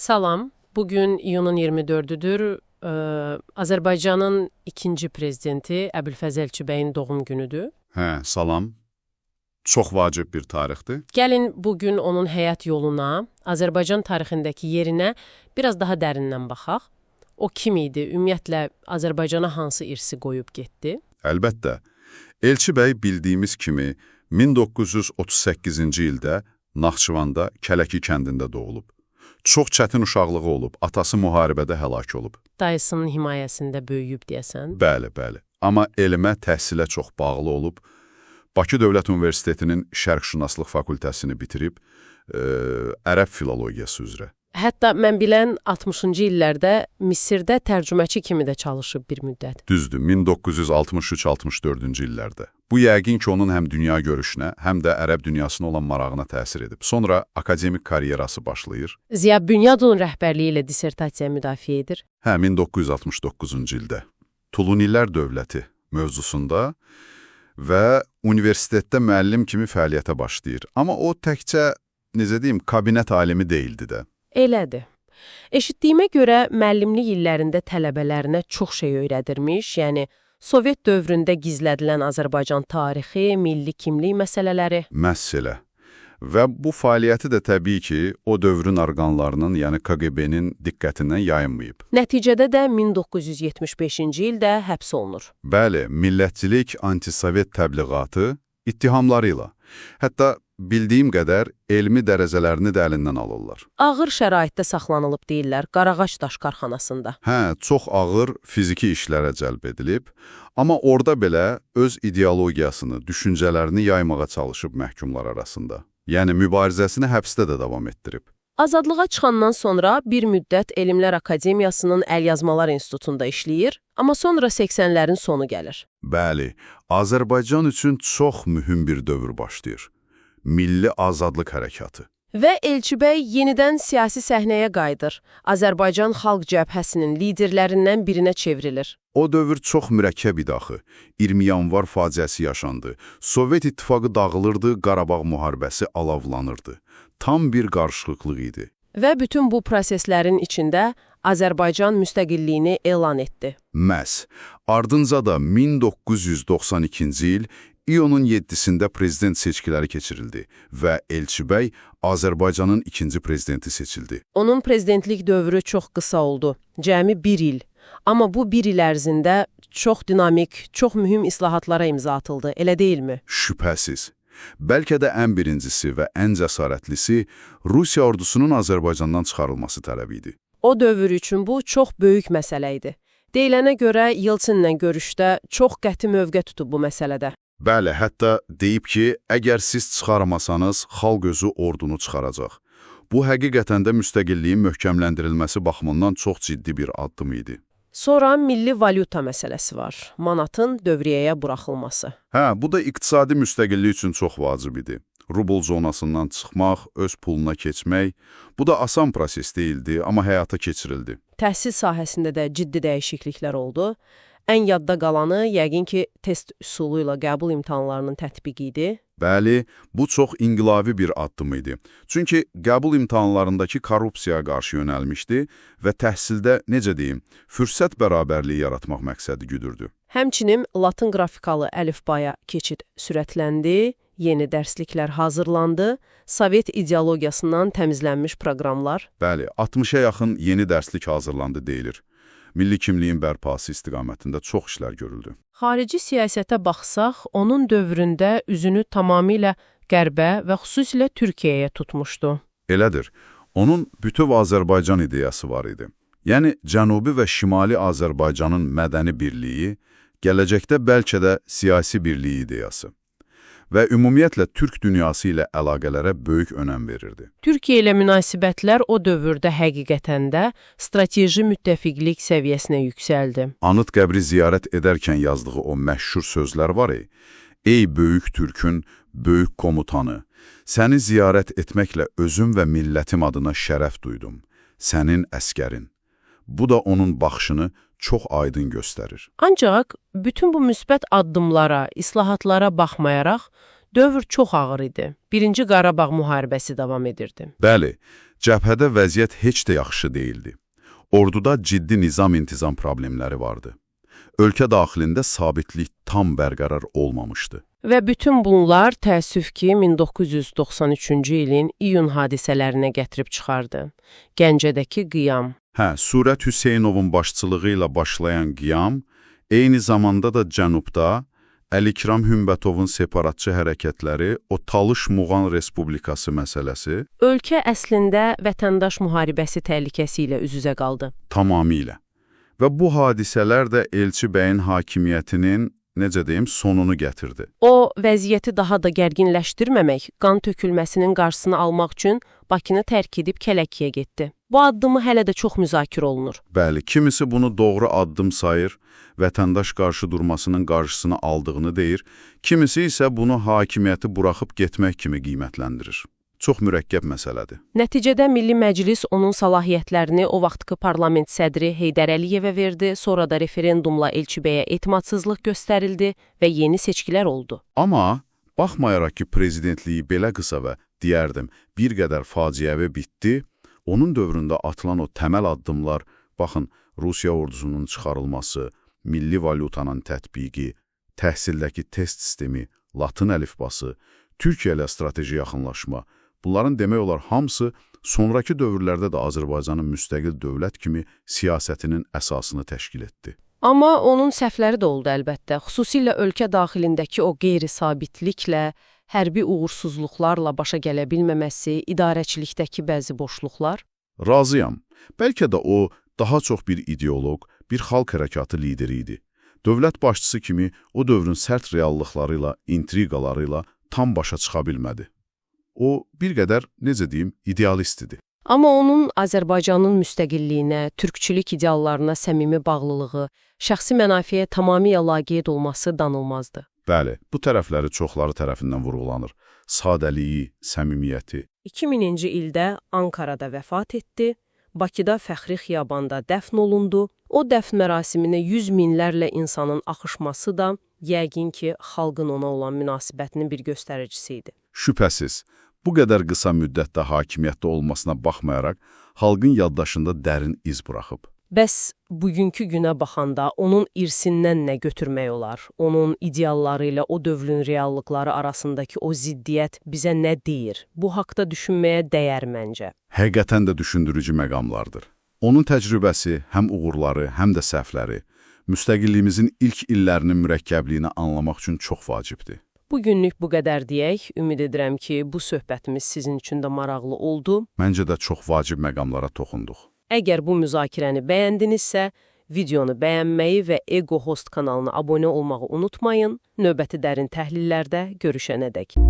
Salam, bugün iyunun 24-düdür. Azərbaycanın ikinci prezidenti Əbülfəz Elçibəyin doğum günüdür. Salam. Çox vacib bir tarixdir. Gəlin bugün onun həyat yoluna, Azərbaycan tarixindəki yerinə biraz daha dərindən baxaq. O kim idi? Ümumiyyətlə, Azərbaycana hansı irsi qoyub getdi? Əlbəttə, Elçibəy bildiyimiz kimi 1938-ci ildə Naxçıvanda Kələki kəndində doğulub. Çox çətin uşaqlığı olub, atası müharibədə həlak olub. Dayısının himayəsində böyüyüb deyəsən? Bəli. Amma elmə, təhsilə çox bağlı olub. Bakı Dövlət Universitetinin Şərqşünaslıq fakültəsini bitirib, ərəb filologiyası üzrə. Hətta mən bilən 60-cı illərdə Misirdə tərcüməçi kimi də çalışıb bir müddət. Düzdür, 1963-64-cü illərdə. Bu yəqin ki, onun həm dünya görüşünə, həm də ərəb dünyasına olan marağına təsir edib. Sonra akademik karyerası başlayır. Ziya Bünyadovun rəhbərliyi ilə dissertasiya müdafiə edir. 1969-cu ildə Tulunilər dövləti mövzusunda və universitetdə müəllim kimi fəaliyyətə başlayır. Amma o təkcə, kabinət alimi deyildi də. Elədir. Eşitdiyimə görə müəllimlik illərində tələbələrinə çox şey öyrədirmiş, yəni Sovet dövründə gizlədilən Azərbaycan tarixi, milli kimlik məsələləri. Məsələ. Və bu fəaliyyəti də təbii ki, o dövrün orqanlarının, yəni KGB-nin diqqətindən yayınmayıb. Nəticədə də 1975-ci ildə həbs olunur. Bəli, millətçilik, antisovet təbliğatı ittihamları ilə. Hətta bildiyim qədər elmi dərəcələrini də əlindən alırlar. Ağır şəraitdə saxlanılıb deyirlər, Qarağac daş karxanasında. Çox ağır fiziki işlərə cəlb edilib, amma orada belə öz ideologiyasını, düşüncələrini yaymağa çalışıb məhkumlar arasında. Yəni mübarizəsini həbsdə də davam etdirib. Azadlığa çıxandan sonra bir müddət Elmlər Akademiyasının Əlyazmalar İnstitutunda işləyir, amma sonra 80-lərin sonu gəlir. Bəli, Azərbaycan üçün çox mühüm bir dövr başlayır. Milli azadlıq hərəkatı. Və Elçibəy yenidən siyasi səhnəyə qayıdır. Azərbaycan Xalq Cəbhəsinin liderlərindən birinə çevrilir. O dövr çox mürəkkəb idi axı. 20 yanvar faciəsi yaşandı. Sovet İttifaqı dağılırdı, Qarabağ müharibəsi alovlanırdı. Tam bir qarışıqlıq idi. Və bütün bu proseslərin içində Azərbaycan müstəqilliyini elan etdi. Məhz. Ardınca da 1992-ci il İyunun 7-sində prezident seçkiləri keçirildi və Elçibəy Azərbaycanın ikinci prezidenti seçildi. Onun prezidentlik dövrü çox qısa oldu, cəmi bir il. Amma bu bir il ərzində çox dinamik, çox mühüm islahatlara imza atıldı, elə deyilmi? Şübhəsiz. Bəlkə də ən birincisi və ən cəsarətlisi Rusiya ordusunun Azərbaycandan çıxarılması tələbi idi. O dövr üçün bu çox böyük məsələ idi. Deyilənə görə Yeltsinlə görüşdə çox qəti mövqe tutub bu məsələdə. Bəli, hətta deyib ki, əgər siz çıxarmasanız, xalq özü ordunu çıxaracaq. Bu həqiqətən də müstəqilliyin möhkəmləndirilməsi baxımından çox ciddi bir addım idi. Sonra milli valyuta məsələsi var, manatın dövriyyəyə buraxılması. Bu da iqtisadi müstəqillik üçün çox vacib idi. Rubl zonasından çıxmaq, öz puluna keçmək, bu da asan proses deyildi, amma həyata keçirildi. Təhsil sahəsində də ciddi dəyişikliklər oldu. Ən yadda qalanı yəqin ki, test üsulu ilə qəbul imtahanlarının tətbiqi idi. Bəli, bu çox inqilabi bir addım idi. Çünki qəbul imtahanlarındakı korrupsiyaya qarşı yönəlmişdi və təhsildə, fürsət bərabərliyi yaratmaq məqsədi güdürdü. Həmçinin latın qrafikalı əlifbaya keçid sürətləndi, yeni dərsliklər hazırlandı, Sovet ideologiyasından təmizlənmiş proqramlar. Bəli, 60-a yaxın yeni dərslik hazırlandı deyilir. Milli kimliyin bərpası istiqamətində çox işlər görüldü. Xarici siyasətə baxsaq, onun dövründə üzünü tamamilə qərbə və xüsusilə Türkiyəyə tutmuşdu. Elədir. Onun bütöv Azərbaycan ideyası var idi. Yəni, Cənubi və Şimali Azərbaycanın mədəni birliyi, gələcəkdə bəlkə də siyasi birliyi ideyası və ümumiyyətlə Türk dünyası ilə əlaqələrə böyük önəm verirdi. Türkiyə ilə münasibətlər o dövrdə həqiqətən də strateji müttəfiqlik səviyyəsinə yüksəldi. Anıt qəbri ziyarət edərkən yazdığı o məşhur sözlər var. Ey böyük Türkün, böyük komutanı, səni ziyarət etməklə özüm və millətim adına şərəf duydum. Sənin əskərin. Bu da onun baxışını çox aydın göstərir. Ancaq bütün bu müsbət addımlara, islahatlara baxmayaraq, dövr çox ağır idi. Birinci Qarabağ müharibəsi davam edirdi. Bəli, Cəbhədə vəziyyət heç də yaxşı deyildi. Orduda ciddi nizam-intizam problemləri vardı. Ölkə daxilində sabitlik tam bərqərar olmamışdı. Və bütün bunlar təəssüf ki, 1993-cü ilin iyun hadisələrinə gətirib çıxardı. Gəncədəki qiyam. Surət Hüseynovun başçılığı ilə başlayan qiyam, eyni zamanda da Cənubda Əlikram Hümbətovun separatçı hərəkətləri, o Talış Muğan Respublikası məsələsi Ölkə əslində vətəndaş müharibəsi təhlükəsi ilə üz-üzə qaldı. Tamamilə. Və bu hadisələr də Elçi bəyin hakimiyyətinin, necə deyim, sonunu gətirdi. O, vəziyyəti daha da gərginləşdirməmək, qan tökülməsinin qarşısını almaq üçün Bakını tərk edib Kələkiyə getdi. Bu addımı hələ də çox müzakirə olunur. Bəli, kimisi bunu doğru addım sayır, vətəndaş qarşı durmasının qarşısını aldığını deyir, kimisi isə bunu hakimiyyəti buraxıb getmək kimi qiymətləndirir. Çox mürəkkəb məsələdir. Nəticədə Milli Məclis onun səlahiyyətlərini o vaxtki parlament sədri Heydər Əliyevə verdi, sonra da referendumla Elçi bəyə etimadsızlıq göstərildi və yeni seçkilər oldu. Amma baxmayaraq ki, prezidentliyi belə qısa və, deyərdim, bir qədər faciəvi bitdi, onun dövründə atılan o təməl addımlar, baxın, Rusiya ordusunun çıxarılması, milli valyutanın tətbiqi, təhsildəki test sistemi, latın əlifbası, Türkiyə ilə strateji yaxınlaşma, bunların demək olar hamısı sonraki dövrlərdə də Azərbaycanın müstəqil dövlət kimi siyasətinin əsasını təşkil etdi. Amma onun səhvləri də oldu əlbəttə, xüsusilə ölkə daxilindəki o qeyri-sabitliklə, hərbi uğursuzluqlarla başa gələ bilməməsi, idarəçilikdəki bəzi boşluqlar. Razıyam. Bəlkə də o daha çox bir ideoloq, bir xalq hərəkatı lideri idi. Dövlət başçısı kimi o dövrün sərt reallıqları ilə, intriqaları ilə tam başa çıxa bilmədi. O, bir qədər, necə deyim, idealist idi. Amma onun Azərbaycanın müstəqilliyinə, türkçülük ideallarına səmimi bağlılığı, şəxsi mənafiyə tamamilə laqeyd olması danılmazdı. Bəli, bu tərəfləri çoxları tərəfindən vurğulanır. Sadəliyi, səmimiyyəti. 2000-ci ildə Ankarada vəfat etdi, Bakıda Fəxri Xiyabanda dəfn olundu. O dəfn mərasiminə 100 minlərlə insanın axışması da yəqin ki, xalqın ona olan münasibətinin bir göstəricisi idi. Şübhəsiz, bu qədər qısa müddətdə hakimiyyətdə olmasına baxmayaraq, xalqın yaddaşında dərin iz buraxıb. Bəs bugünkü günə baxanda onun irsindən nə götürmək olar? Onun idealları ilə o dövrün reallıqları arasındakı o ziddiyyət bizə nə deyir? Bu haqda düşünməyə dəyər məncə. Həqiqətən də düşündürücü məqamlardır. Onun təcrübəsi, həm uğurları, həm də səhvləri, müstəqilliyimizin ilk illərinin mürəkkəbliyini anlamaq üçün çox vacibdir. Bugünlük bu qədər deyək. Ümid edirəm ki, bu söhbətimiz sizin üçün də maraqlı oldu. Məncə də çox vacib məqamlara toxunduq. Əgər bu müzakirəni bəyəndinizsə, videonu bəyənməyi və Ego Host kanalına abunə olmağı unutmayın. Növbəti dərin təhlillərdə görüşənədək.